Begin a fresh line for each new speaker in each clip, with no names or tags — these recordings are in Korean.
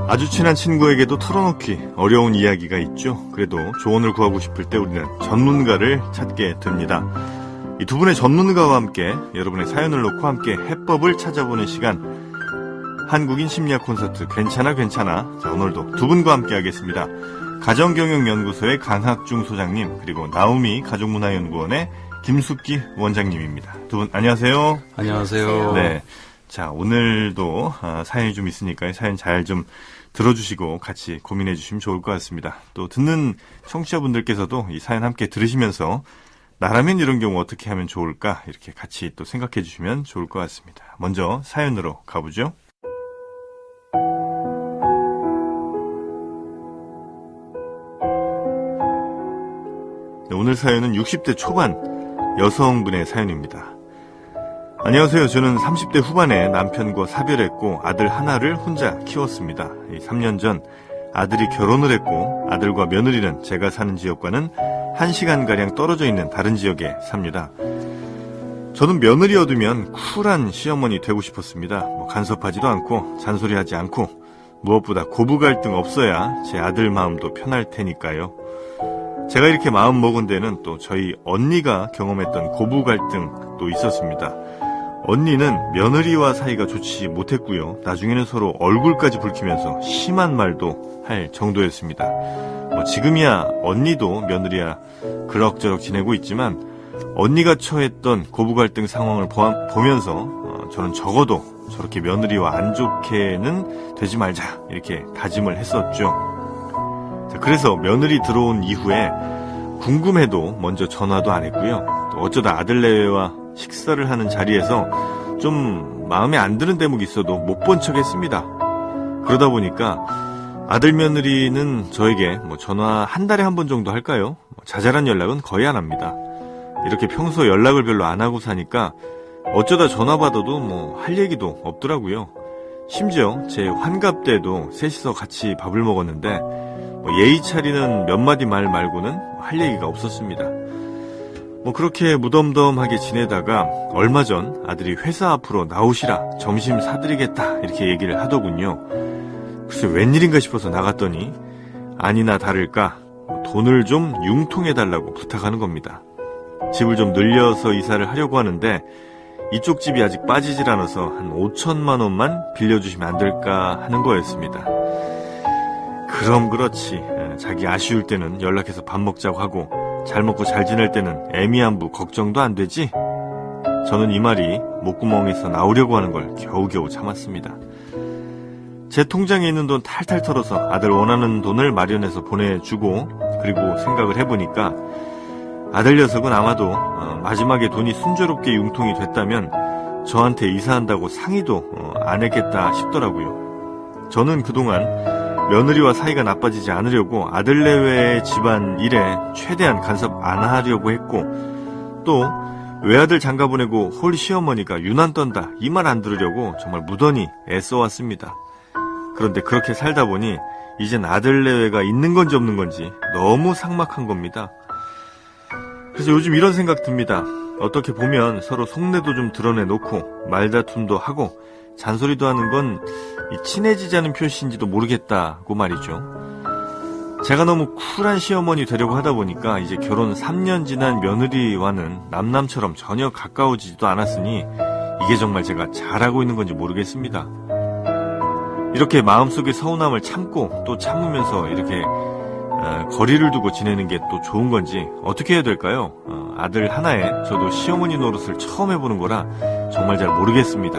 아주 친한 친구에게도 털어놓기 어려운 이야기가 있죠. 그래도 조언을 구하고 싶을 때 우리는 전문가를 찾게 됩니다. 이 두 분의 전문가와 함께 여러분의 사연을 놓고 함께 해법을 찾아보는 시간, 한국인 심리학 콘서트 괜찮아. 자, 오늘도 두 분과 함께 하겠습니다. 가정경영연구소의 강학중 소장님, 그리고 나우미 가족문화연구원의 김숙기 원장님입니다. 두 분 안녕하세요.
안녕하세요.
네, 자, 오늘도 사연이 좀 있으니까 사연 잘 좀 들어주시고 같이 고민해 주시면 좋을 것 같습니다. 또 듣는 청취자분들께서도 이 사연 함께 들으시면서 나라면 이런 경우 어떻게 하면 좋을까, 이렇게 같이 또 생각해 주시면 좋을 것 같습니다. 먼저 사연으로 가보죠. 네, 오늘 사연은 60대 초반 여성분의 사연입니다. 안녕하세요. 저는 30대 후반에 남편과 사별했고 아들 하나를 혼자 키웠습니다. 3년 전 아들이 결혼을 했고 아들과 며느리는 제가 사는 지역과는 1시간가량 떨어져 있는 다른 지역에 삽니다. 저는 며느리 얻으면 쿨한 시어머니 되고 싶었습니다. 간섭하지도 않고 잔소리하지 않고 무엇보다 고부 갈등 없어야 제 아들 마음도 편할 테니까요. 제가 이렇게 마음 먹은 데는 또 저희 언니가 경험했던 고부 갈등도 있었습니다. 언니는 며느리와 사이가 좋지 못했고요. 나중에는 서로 얼굴까지 붉히면서 심한 말도 할 정도였습니다. 지금이야 언니도 며느리야 그럭저럭 지내고 있지만 언니가 처했던 고부 갈등 상황을 보면서 저는 적어도 저렇게 며느리와 안 좋게는 되지 말자, 이렇게 다짐을 했었죠. 그래서 며느리 들어온 이후에 궁금해도 먼저 전화도 안 했고요. 또 어쩌다 아들 내외와 식사를 하는 자리에서 좀 마음에 안 드는 대목이 있어도 못 본 척 했습니다. 그러다 보니까 아들 며느리는 저에게 전화 한 달에 한 번 정도 할까요? 자잘한 연락은 거의 안 합니다. 이렇게 평소 연락을 별로 안 하고 사니까 어쩌다 전화 받아도 할 얘기도 없더라고요. 심지어 제 환갑 때도 셋이서 같이 밥을 먹었는데 예의 차리는 몇 마디 말 말고는 할 얘기가 없었습니다. 그렇게 무덤덤하게 지내다가 얼마 전 아들이 회사 앞으로 나오시라, 점심 사드리겠다, 이렇게 얘기를 하더군요. 글쎄 웬일인가 싶어서 나갔더니 아니나 다를까 돈을 좀 융통해달라고 부탁하는 겁니다. 집을 좀 늘려서 이사를 하려고 하는데 이쪽 집이 아직 빠지질 않아서 한 5천만 원만 빌려주시면 안 될까 하는 거였습니다. 그럼 그렇지, 자기 아쉬울 때는 연락해서 밥 먹자고 하고 잘 먹고 잘 지낼 때는 애미안부 걱정도 안 되지? 저는 이 말이 목구멍에서 나오려고 하는 걸 겨우겨우 참았습니다. 제 통장에 있는 돈 탈탈 털어서 아들 원하는 돈을 마련해서 보내주고, 그리고 생각을 해보니까 아들 녀석은 아마도 마지막에 돈이 순조롭게 융통이 됐다면 저한테 이사한다고 상의도 안 했겠다 싶더라고요. 저는 그동안 며느리와 사이가 나빠지지 않으려고 아들 내외의 집안 일에 최대한 간섭 안 하려고 했고, 또 외아들 장가 보내고 홀 시어머니가 유난 떤다, 이 말 안 들으려고 정말 무던히 애써왔습니다. 그런데 그렇게 살다 보니 이젠 아들 내외가 있는 건지 없는 건지 너무 삭막한 겁니다. 그래서 요즘 이런 생각 듭니다. 어떻게 보면 서로 속내도 좀 드러내놓고 말다툼도 하고 잔소리도 하는 건 친해지자는 표시인지도 모르겠다고 말이죠. 제가 너무 쿨한 시어머니 되려고 하다 보니까 이제 결혼 3년 지난 며느리와는 남남처럼 전혀 가까워지지도 않았으니 이게 정말 제가 잘하고 있는 건지 모르겠습니다. 이렇게 마음속의 서운함을 참고 또 참으면서 이렇게 거리를 두고 지내는 게 또 좋은 건지 어떻게 해야 될까요? 아들 하나에 저도 시어머니 노릇을 처음 해보는 거라 정말 잘 모르겠습니다.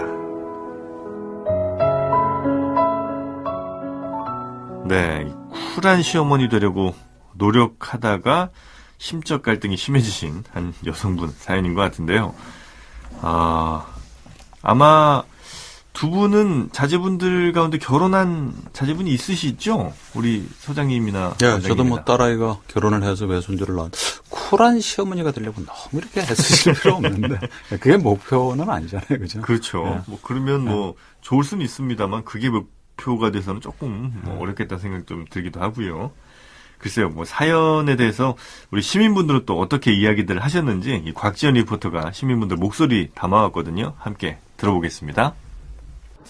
네, 쿨한 시어머니 되려고 노력하다가 심적 갈등이 심해지신 한 여성분 사연인 것 같은데요. 아마 두 분은 자제분들 가운데 결혼한 자제분이 있으시죠? 우리 소장님이나.
네, 저도 딸아이가 결혼을 해서 외손주를 낳은 쿨한 시어머니가 되려고 너무 이렇게 애쓰실 필요 없는데 그게 목표는 아니잖아요, 그죠?
그렇죠. 네. 그러면 좋을 수는 있습니다만 그게 목표가 돼서는 조금 어렵겠다 생각 좀 들기도 하고요. 글쎄요, 뭐 사연에 대해서 우리 시민분들은 또 어떻게 이야기들을 하셨는지 이 곽지연 리포터가 시민분들 목소리 담아왔거든요. 함께 들어보겠습니다.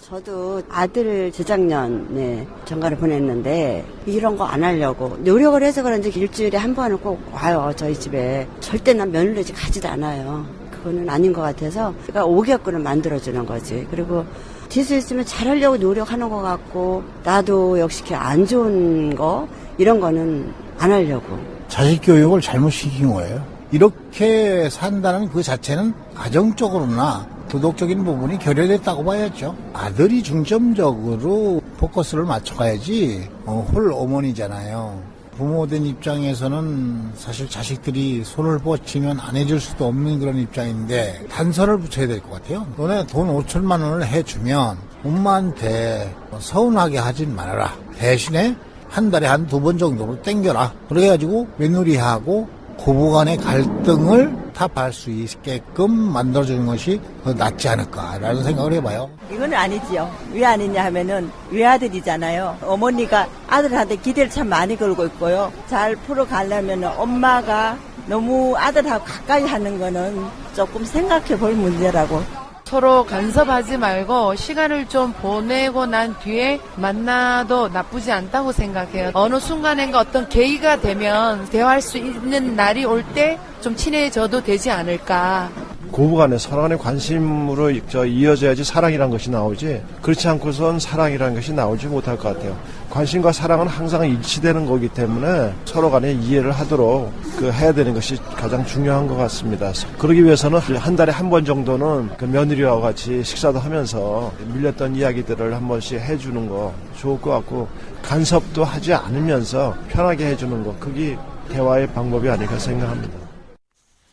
저도 아들을 재작년에 전가를 보냈는데 이런 거 안 하려고 노력을 해서 그런지 일주일에 한 번은 꼭 와요. 저희 집에. 절대 난 며느리 집 가지도 않아요. 그거는 아닌 것 같아서 그러니까 오게끔을 만들어주는 거지. 그리고 뒤수 있으면 잘하려고 노력하는 것 같고 나도 역시 안 좋은 거 이런 거는 안 하려고.
자식 교육을 잘못 시킨 거예요. 이렇게 산다는 그 자체는 가정적으로나 도덕적인 부분이 결여됐다고 봐야죠. 아들이 중점적으로 포커스를 맞춰가야지 홀 어머니잖아요. 부모된 입장에서는 사실 자식들이 손을 뻗치면 안 해줄 수도 없는 그런 입장인데 단서를 붙여야 될 것 같아요. 너네 돈 5천만 원을 해주면 엄마한테 서운하게 하진 말아라. 대신에 한 달에 한 2번 정도로 땡겨라. 그래가지고 며느리하고 고부간의 갈등을 타파할 수 있게끔 만들어주는 것이 더 낫지 않을까라는 생각을 해봐요.
이건 아니지요. 왜 아니냐 하면은 외아들이잖아요. 어머니가 아들한테 기대를 참 많이 걸고 있고요. 잘 풀어가려면 엄마가 너무 아들하고 가까이 하는 거는 조금 생각해 볼 문제라고.
서로 간섭하지 말고 시간을 좀 보내고 난 뒤에 만나도 나쁘지 않다고 생각해요. 어느 순간인가 어떤 계기가 되면 대화할 수 있는 날이 올 때 좀 친해져도 되지 않을까.
고부간의 서로 간의 관심으로 이어져야지 사랑이란 것이 나오지, 그렇지 않고선 사랑이라는 것이 나오지 못할 것 같아요. 관심과 사랑은 항상 일치되는 거기 때문에 서로 간에 이해를 하도록 해야 되는 것이 가장 중요한 것 같습니다. 그러기 위해서는 한 달에 한 번 정도는 그 며느리와 같이 식사도 하면서 밀렸던 이야기들을 한 번씩 해주는 거 좋을 것 같고, 간섭도 하지 않으면서 편하게 해주는 거, 그게 대화의 방법이 아닐까 생각합니다.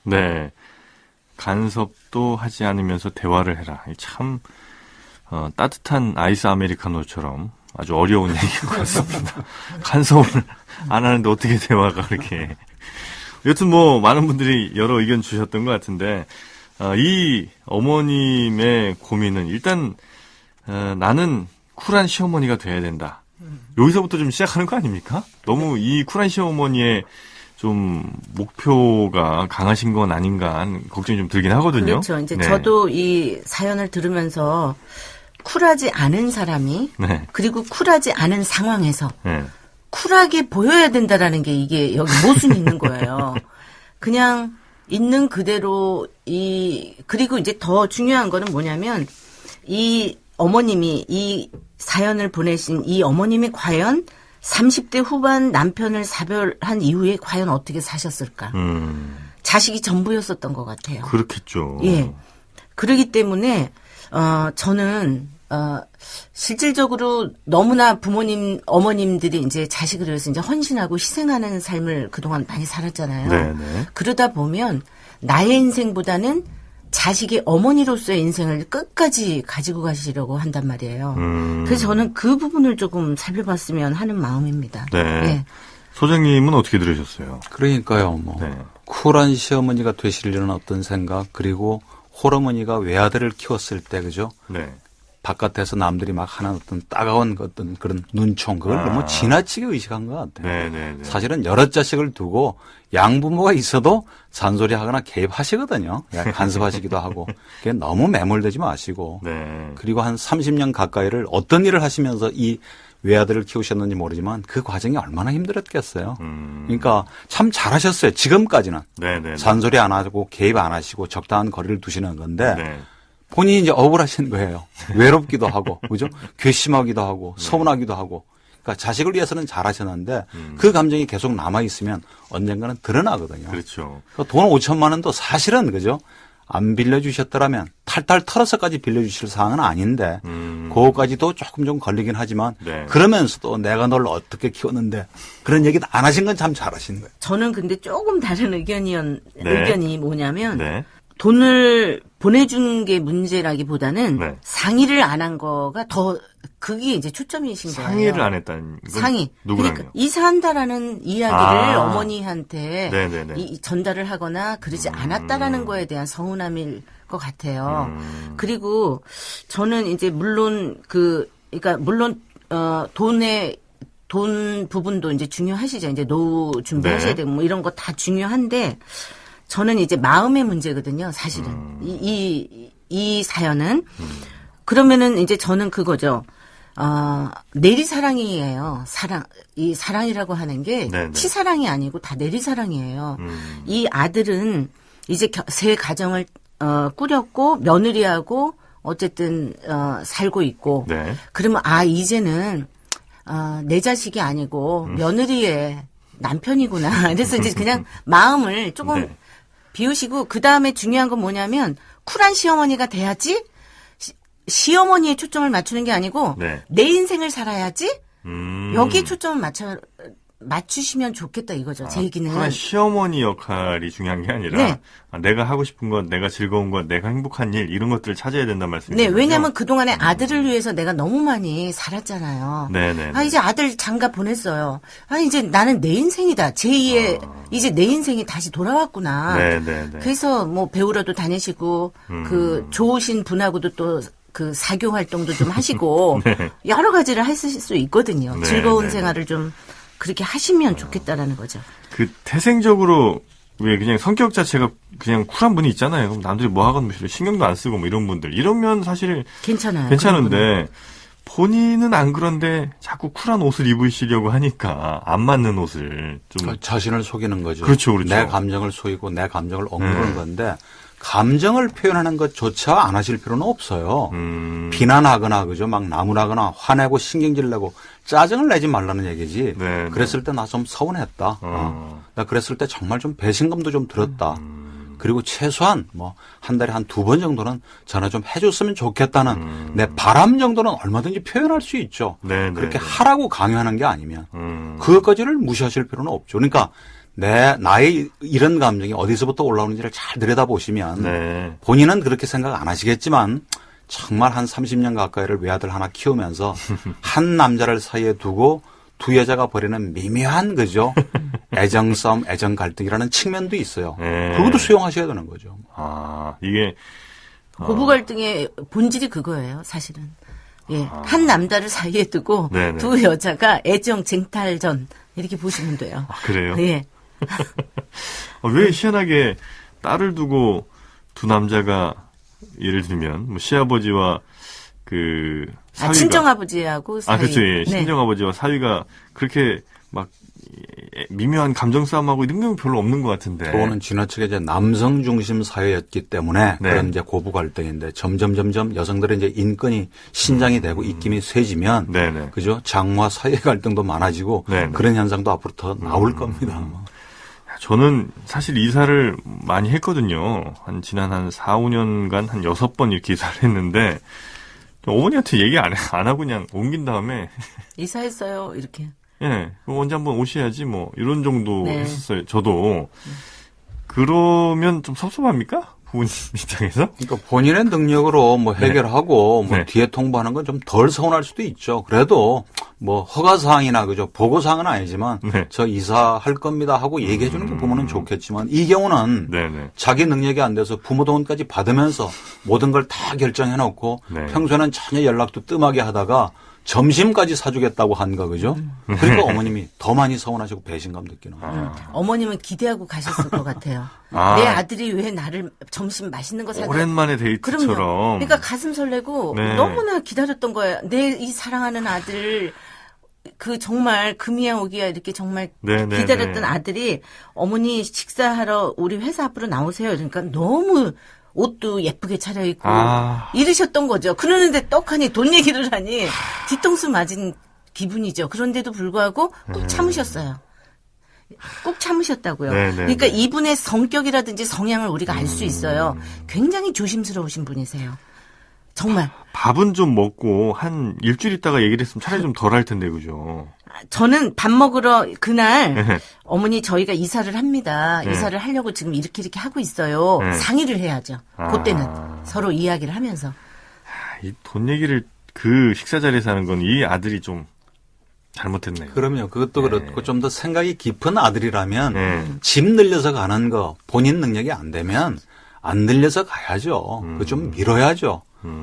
네. 간섭도 하지 않으면서 대화를 해라. 참 따뜻한 아이스 아메리카노처럼 아주 어려운 얘기인 것 같습니다. 간섭을 안 하는데 어떻게 대화가 그렇게. 여튼 뭐 많은 분들이 여러 의견 주셨던 것 같은데 이 어머님의 고민은 일단 나는 쿨한 시어머니가 돼야 된다. 여기서부터 좀 시작하는 거 아닙니까? 너무 이 쿨한 시어머니의 좀 목표가 강하신 건 아닌가 하는 걱정이 좀 들긴 하거든요.
그렇죠. 이제
네.
저도 이 사연을 들으면서 쿨하지 않은 사람이
네.
그리고 쿨하지 않은 상황에서
네.
쿨하게 보여야 된다라는 게 이게 여기 모순이 있는 거예요. 그냥 있는 그대로 그리고 이제 더 중요한 거는 뭐냐면 이 어머님이 이 사연을 보내신 이 어머님이 과연 30대 후반 남편을 사별한 이후에 과연 어떻게 사셨을까? 자식이 전부였었던 것 같아요.
그렇겠죠.
예. 그러기 때문에 저는 실질적으로 너무나 어머님들이 이제 자식을 위해서 이제 헌신하고 희생하는 삶을 그동안 많이 살았잖아요.
네네.
그러다 보면 나의 인생보다는 자식의 어머니로서의 인생을 끝까지 가지고 가시려고 한단 말이에요. 그래서 저는 그 부분을 조금 살펴봤으면 하는 마음입니다.
네.
예.
소장님은 어떻게 들으셨어요?
그러니까요. 뭐
네.
쿨한 시어머니가 되시려는 어떤 생각, 그리고 홀어머니가 외아들을 키웠을 때 그죠?
네.
바깥에서 남들이 막 하는 어떤 따가운 어떤 그런 눈총, 그걸 너무 지나치게 의식한 것 같아요.
네네네.
사실은 여러 자식을 두고 양부모가 있어도 잔소리하거나 개입하시거든요. 간섭하시기도 하고. 그게 너무 매몰되지 마시고.
네.
그리고 한 30년 가까이를 어떤 일을 하시면서 이 외아들을 키우셨는지 모르지만 그 과정이 얼마나 힘들었겠어요. 그러니까 참 잘하셨어요. 지금까지는.
네네.
잔소리 안 하고 개입 안 하시고 적당한 거리를 두시는 건데
네.
본인이 이제 억울하신 거예요. 외롭기도 하고, 그죠? 괘씸하기도 하고, 서운하기도 하고. 그러니까 자식을 위해서는 잘하셨는데 그 감정이 계속 남아있으면 언젠가는 드러나거든요.
그렇죠.
그러니까 돈 5천만 원도 사실은, 그죠? 안 빌려주셨더라면 탈탈 털어서까지 빌려주실 상황은 아닌데 그거까지도 조금 좀 걸리긴 하지만
네.
그러면서도 내가 널 어떻게 키웠는데 그런 얘기도 안 하신 건 참 잘하신 거예요.
저는 근데 조금 다른 의견이 뭐냐면
네.
돈을 보내준 게 문제라기보다는
네.
상의를 안 한 거가 더 그게 이제 초점이신 거예요.
상의를 안 했다는 건
상의.
누구랑요?
그러니까 이사한다라는 이야기를
아.
어머니한테
네네네.
전달을 하거나 그러지 않았다라는 거에 대한 서운함일 것 같아요. 그리고 저는 이제 물론 물론 돈에 돈 부분도 이제 중요하시죠. 이제 노후 준비하셔야
네.
되고 뭐 이런 거 다 중요한데 저는 이제 마음의 문제거든요. 사실은 이 사연은 그러면은 이제 저는 그거죠. 내리사랑이에요. 이 사랑이라고 하는 게
네네.
치사랑이 아니고 다 내리사랑이에요. 이 아들은 이제 새 가정을 꾸렸고 며느리하고 어쨌든 살고 있고
네.
그러면 이제는 내 자식이 아니고 며느리의 남편이구나. 그래서 이제 그냥 마음을 조금
네.
비우시고 그 다음에 중요한 건 뭐냐면 쿨한 시어머니가 돼야지 시어머니에 초점을 맞추는 게 아니고
네.
내 인생을 살아야지 여기에 초점을 맞추시면 좋겠다 이거죠. 제 얘기는.
쿨한 시어머니 역할이 중요한 게 아니라
네.
내가 하고 싶은 것, 내가 즐거운 것, 내가 행복한 일 이런 것들을 찾아야 된다는 말씀이죠.
네, 왜냐하면 그동안에 아들을 위해서 내가 너무 많이 살았잖아요.
네네.
이제 아들 장가 보냈어요. 이제 나는 내 인생이다. 제2의 이제 내 인생이 다시 돌아왔구나.
네네네.
그래서 뭐 배우러도 다니시고 그 좋으신 분하고도 또 그 사교 활동도 좀 하시고
네.
여러 가지를 하실 수 있거든요.
네,
즐거운
네.
생활을 좀 그렇게 하시면 좋겠다라는 거죠.
그 태생적으로 왜 그냥 성격 자체가 그냥 쿨한 분이 있잖아요. 그럼 남들이 뭐 하건 신경도 안 쓰고 뭐 이런 분들 이러면 사실
괜찮아요.
괜찮은데 본인은 안 그런데 자꾸 쿨한 옷을 입으시려고 하니까 안 맞는 옷을 좀
자신을 속이는 거죠.
그렇죠, 그렇죠.
내 감정을 속이고 내 감정을 억누르는 건데 감정을 표현하는 것조차 안 하실 필요는 없어요. 비난하거나 그죠, 막 나무라거나 화내고 신경질 내고 짜증을 내지 말라는 얘기지.
네,
그랬을 때 나 좀 서운했다. 나 그랬을 때 정말 좀 배신감도 좀 들었다. 그리고 최소한 뭐 한 달에 한 2번 정도는 전화 좀 해줬으면 좋겠다는 내 바람 정도는 얼마든지 표현할 수 있죠.
네,
그렇게
네, 네.
하라고 강요하는 게 아니면 그것까지를 무시하실 필요는 없죠. 그러니까 나의 이런 감정이 어디서부터 올라오는지를 잘 들여다보시면
네.
본인은 그렇게 생각 안 하시겠지만 정말 한 30년 가까이를 외아들 하나 키우면서 한 남자를 사이에 두고 두 여자가 벌이는 미묘한 그죠 애정 싸움, 애정 갈등이라는 측면도 있어요.
네.
그것도 수용하셔야 되는 거죠.
이게
고부 갈등의 본질이 그거예요, 사실은. 예. 한 남자를 사이에 두고
네네.
두 여자가 애정 쟁탈전 이렇게 보시면 돼요.
그래요?
예.
왜 희한하게 딸을 두고 두 남자가 예를 들면 뭐 시아버지와 그 사위가
친정아버지하고 사위.
그렇죠. 예.
네.
친정아버지와 사위가 그렇게 막 미묘한 감정 싸움하고 이런 건 별로 없는 것 같은데.
그거는 지나치게 이제 남성 중심 사회였기 때문에
네.
그런 이제 고부 갈등인데 점점 여성들의 이제 인권이 신장이 되고 입김이 쇠지면
네네.
그죠? 장모와 사이의 갈등도 많아지고
네네.
그런 현상도 앞으로 더 나올 겁니다.
저는 사실 이사를 많이 했거든요. 지난 한 4, 5년간 한 6번 이렇게 이사를 했는데 어머니한테 얘기 안 하고 그냥 옮긴 다음에
이사했어요, 이렇게.
예, 언제 한번 오셔야지 뭐 이런 정도
네.
했었어요. 저도 그러면 좀 섭섭합니까? 부모님 입장에서?
그러니까 본인의 능력으로 뭐 해결하고 뭐
네.
뒤에 통보하는 건 좀 덜 서운할 수도 있죠. 그래도 뭐 허가사항이나 그죠 보고사항은 아니지만
네.
저 이사할 겁니다 하고 얘기해 주는 게 부모는 좋겠지만 이 경우는
네네.
자기 능력이 안 돼서 부모 돈까지 받으면서 모든 걸 다 결정해 놓고
네.
평소에는 전혀 연락도 뜸하게 하다가 점심까지 사주겠다고 한 거 그죠? 그러니까 어머님이 더 많이 서운하시고 배신감 느끼는 거예요.
어머님은 기대하고 가셨을 것 같아요.
아.
내 아들이 왜 나를 점심 맛있는 거 사다.
오랜만에 데이트처럼.
그럼요. 그러니까 가슴 설레고
네.
너무나 기다렸던 거예요. 내 이 사랑하는 아들 그 정말 금이야 오기야 이렇게 정말
네,
기다렸던
네.
아들이 어머니 식사하러 우리 회사 앞으로 나오세요. 그러니까 너무 옷도 예쁘게 차려입고 이러셨던 거죠. 그러는데 떡하니 돈 얘기를 하니 뒤통수 맞은 기분이죠. 그런데도 불구하고 꾹 참으셨어요. 꼭 참으셨다고요.
네, 네,
그러니까
네.
이분의 성격이라든지 성향을 우리가 알 수 있어요. 굉장히 조심스러우신 분이세요. 정말.
밥은 좀 먹고 한 일주일 있다가 얘기를 했으면 차라리 좀 덜 할 텐데 그죠?
저는 밥 먹으러 그날
네.
어머니 저희가 이사를 합니다.
네.
이사를 하려고 지금 이렇게 하고 있어요.
네.
상의를 해야죠. 그때는 서로 이야기를 하면서.
이 돈 얘기를 그 식사 자리에서 하는 건 이 아들이 좀 잘못했네요.
그럼요. 그것도 그렇고 좀 더 생각이 깊은 아들이라면
네.
집 늘려서 가는 거 본인 능력이 안 되면 안 늘려서 가야죠. 그 좀 밀어야죠.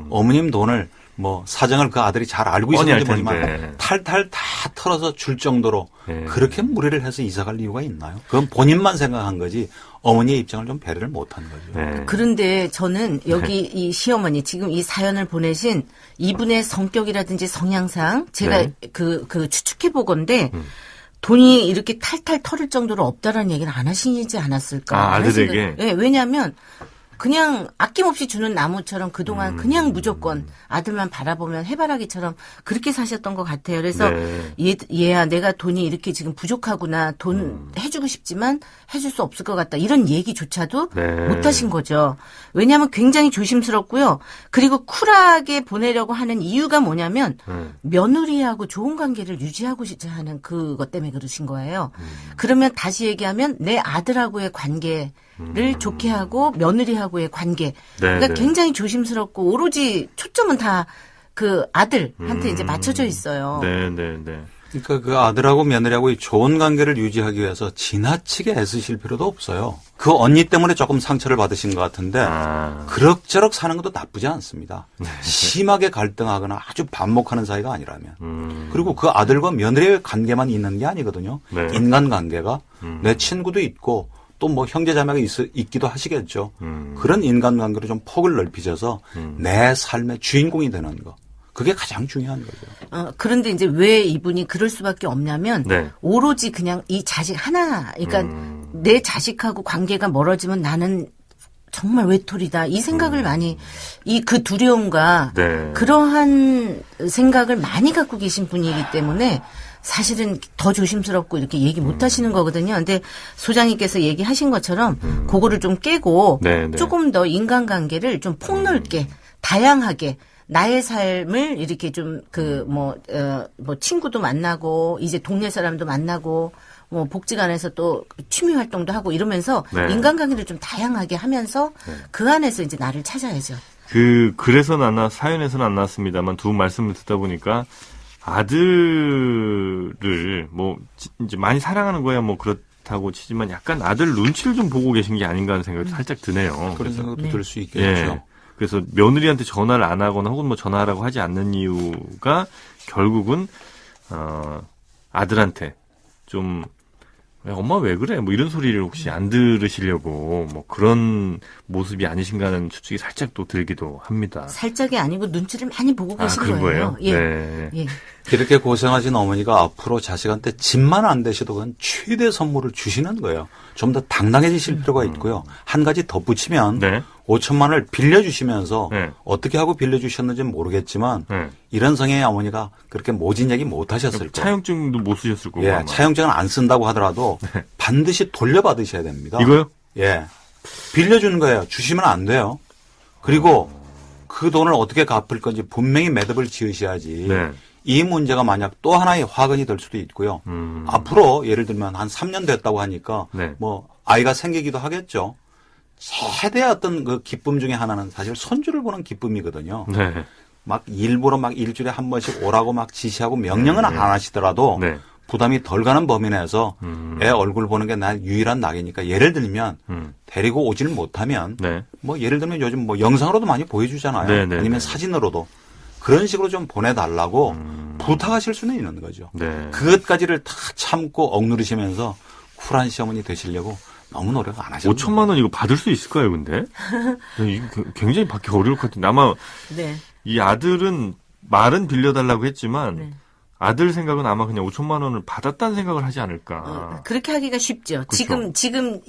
어머님 돈을 뭐 사정을 그 아들이 잘 알고
뻔히
있었는지
알
모르지만
텐데.
탈탈 다 털어서 줄 정도로
예.
그렇게 무리를 해서 이사갈 이유가 있나요? 그건 본인만 생각한 거지 어머니의 입장을 좀 배려를 못한 거죠.
네.
그런데 저는 여기 이 시어머니 지금 이 사연을 보내신 이분의 성격이라든지 성향상 제가
네.
그 추측해 보건데 돈이 이렇게 탈탈 털을 정도로 없다라는 얘기는 안 하시지 않았을까?
아,
하는
아들에게?
생각- 네, 왜냐하면 그냥 아낌없이 주는 나무처럼 그동안 그냥 무조건 아들만 바라보면 해바라기처럼 그렇게 사셨던 것 같아요. 그래서
네.
얘야 내가 돈이 이렇게 지금 부족하구나. 돈 해주고 싶지만 해줄 수 없을 것 같다. 이런 얘기조차도
네.
못 하신 거죠. 왜냐하면 굉장히 조심스럽고요. 그리고 쿨하게 보내려고 하는 이유가 뭐냐면 며느리하고 좋은 관계를 유지하고자 하는 그것 때문에 그러신 거예요. 그러면 다시 얘기하면 내 아들하고의 관계를 좋게 하고 며느리하고의 관계. 그러니까
네.
굉장히 조심스럽고 오로지 초점은 다 그 아들한테 이제 맞춰져 있어요.
네.
그러니까 그 아들하고 며느리하고의 좋은 관계를 유지하기 위해서 지나치게 애쓰실 필요도 없어요. 그 언니 때문에 조금 상처를 받으신 것 같은데
아.
그럭저럭 사는 것도 나쁘지 않습니다. 심하게 갈등하거나 아주 반목하는 사이가 아니라면. 그리고 그 아들과 며느리의 관계만 있는 게 아니거든요.
네.
인간관계가 내 친구도 있고 또 뭐 형제자매가 있기도 하시겠죠. 그런 인간관계로 좀 폭을 넓히셔서 내 삶의 주인공이 되는 거. 그게 가장 중요한 거죠.
그런데 이제 왜 이분이 그럴 수밖에 없냐면
네.
오로지 그냥 이 자식 하나, 그러니까 내 자식하고 관계가 멀어지면 나는 정말 외톨이다. 이 생각을 많이 그 두려움과
네.
그러한 생각을 많이 갖고 계신 분이기 때문에 사실은 더 조심스럽고 이렇게 얘기 못 하시는 거거든요. 근데 소장님께서 얘기하신 것처럼 그거를 좀 깨고
네.
조금 더 인간관계를 좀 폭넓게 다양하게 나의 삶을 이렇게 좀 뭐 친구도 만나고 이제 동네 사람도 만나고 뭐 복지관에서 또 취미 활동도 하고 이러면서
네.
인간관계를 좀 다양하게 하면서 그 안에서 이제 나를 찾아야죠.
그래서는 사연에서는 안 나왔습니다만 두 분 말씀을 듣다 보니까 아들을 뭐 이제 많이 사랑하는 거야 뭐 그렇다고 치지만 약간 아들 눈치를 좀 보고 계신 게 아닌가 하는 생각이 살짝 드네요.
그런 생각도
네.
들 수 있겠죠.
예. 그래서 며느리한테 전화를 안 하거나 혹은 뭐 전화하라고 하지 않는 이유가 결국은 아들한테 좀 엄마 왜 그래? 뭐 이런 소리를 혹시 안 들으시려고 뭐 그런 모습이 아니신가 하는 추측이 살짝 또 들기도 합니다.
살짝이 아니고 눈치를 많이 보고 계신
그런 거예요?
예.
네.
예.
이렇게 고생하신 어머니가 앞으로 자식한테 집만 안 되셔도 그건 최대 선물을 주시는 거예요. 좀 더 당당해지실 필요가 있고요. 한 가지 덧붙이면
네.
5천만 원을 빌려주시면서
네.
어떻게 하고 빌려주셨는지는 모르겠지만
네.
이런 성향의 어머니가 그렇게 모진 얘기 못 하셨을 거예요.
차용증도 못 쓰셨을 거고.
예,
아마.
차용증은 안 쓴다고 하더라도 반드시 돌려받으셔야 됩니다.
이거요?
예. 빌려주는 거예요. 주시면 안 돼요. 그리고 그 돈을 어떻게 갚을 건지 분명히 매듭을 지으셔야지.
네.
이 문제가 만약 또 하나의 화근이 될 수도 있고요. 앞으로 예를 들면 한 3년 됐다고 하니까
네.
뭐 아이가 생기기도 하겠죠. 최대의 어떤 그 기쁨 중에 하나는 사실 손주를 보는 기쁨이거든요.
네.
막 일부러 막 일주일에 한 번씩 오라고 막 지시하고 명령은 안 하시더라도
네.
부담이 덜 가는 범위 내에서 애 얼굴 보는 게 나 유일한 낙이니까 예를 들면 데리고 오지를 못하면
네.
뭐 예를 들면 요즘 뭐 영상으로도 많이 보여주잖아요.
네, 네,
아니면
네.
사진으로도 그런 식으로 좀 보내달라고 부탁하실 수는 있는 거죠.
네.
그것까지를 다 참고 억누르시면서 쿨한 시어머니 되시려고 너무 노력 안 하셨어요.
5천만 원 이거 받을 수 있을까요, 근데? 이거 굉장히 받기 어려울 것 같은데 아마
네.
이 아들은 말은 빌려달라고 했지만
네.
아들 생각은 아마 그냥 5천만 원을 받았다는 생각을 하지 않을까.
그렇게 하기가 쉽죠.
그렇죠.
지금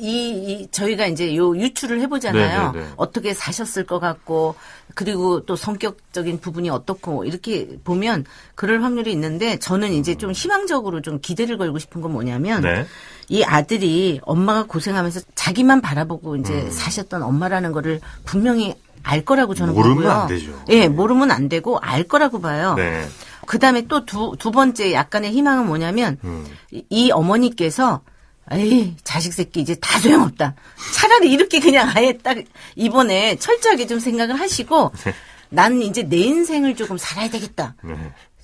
저희가 이제 요 유추를 해보잖아요.
네, 네, 네.
어떻게 사셨을 것 같고, 그리고 또 성격적인 부분이 어떻고, 이렇게 보면 그럴 확률이 있는데, 저는 이제 좀 희망적으로 좀 기대를 걸고 싶은 건 뭐냐면,
네.
이 아들이 엄마가 고생하면서 자기만 바라보고 이제 사셨던 엄마라는 거를 분명히 알 거라고 저는
모르면
보고요.
안 되죠.
예, 모르면 안 되고 알 거라고 봐요.
네.
그 다음에 또 두 번째 약간의 희망은 뭐냐면, 이 어머니께서, 에이, 자식 새끼 이제 다 소용없다. 차라리 이렇게 그냥 아예 딱 이번에 철저하게 좀 생각을 하시고, 나는 이제 내 인생을 조금 살아야 되겠다.
네.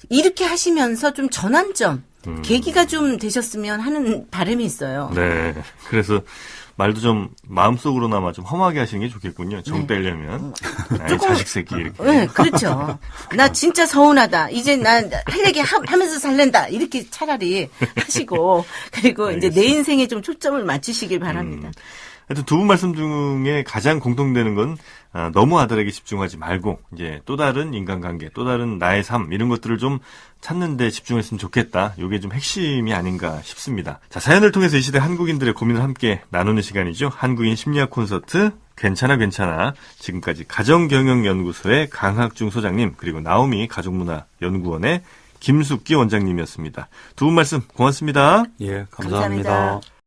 이렇게 하시면서 좀 전환점, 계기가 좀 되셨으면 하는 바람이 있어요.
네. 그래서 말도 좀 마음속으로나마 좀 험하게 하시는 게 좋겠군요. 정 빼려면. 아이, 자식 새끼 이렇게.
네, 그렇죠. 나 진짜 서운하다. 이제 난 할 얘기 하면서 살랜다. 이렇게 차라리 하시고 그리고 이제 내 인생에 좀 초점을 맞추시길 바랍니다.
하여튼 두 분 말씀 중에 가장 공통되는 건 너무 아들에게 집중하지 말고 이제 또 다른 인간관계, 또 다른 나의 삶 이런 것들을 좀 찾는 데 집중했으면 좋겠다. 이게 좀 핵심이 아닌가 싶습니다. 자, 사연을 통해서 이 시대 한국인들의 고민을 함께 나누는 시간이죠. 한국인 심리학 콘서트 괜찮아. 지금까지 가정경영연구소의 강학중 소장님 그리고 나오미 가족문화연구원의 김숙기 원장님이었습니다. 두 분 말씀 고맙습니다.
예, 감사합니다.
감사합니다.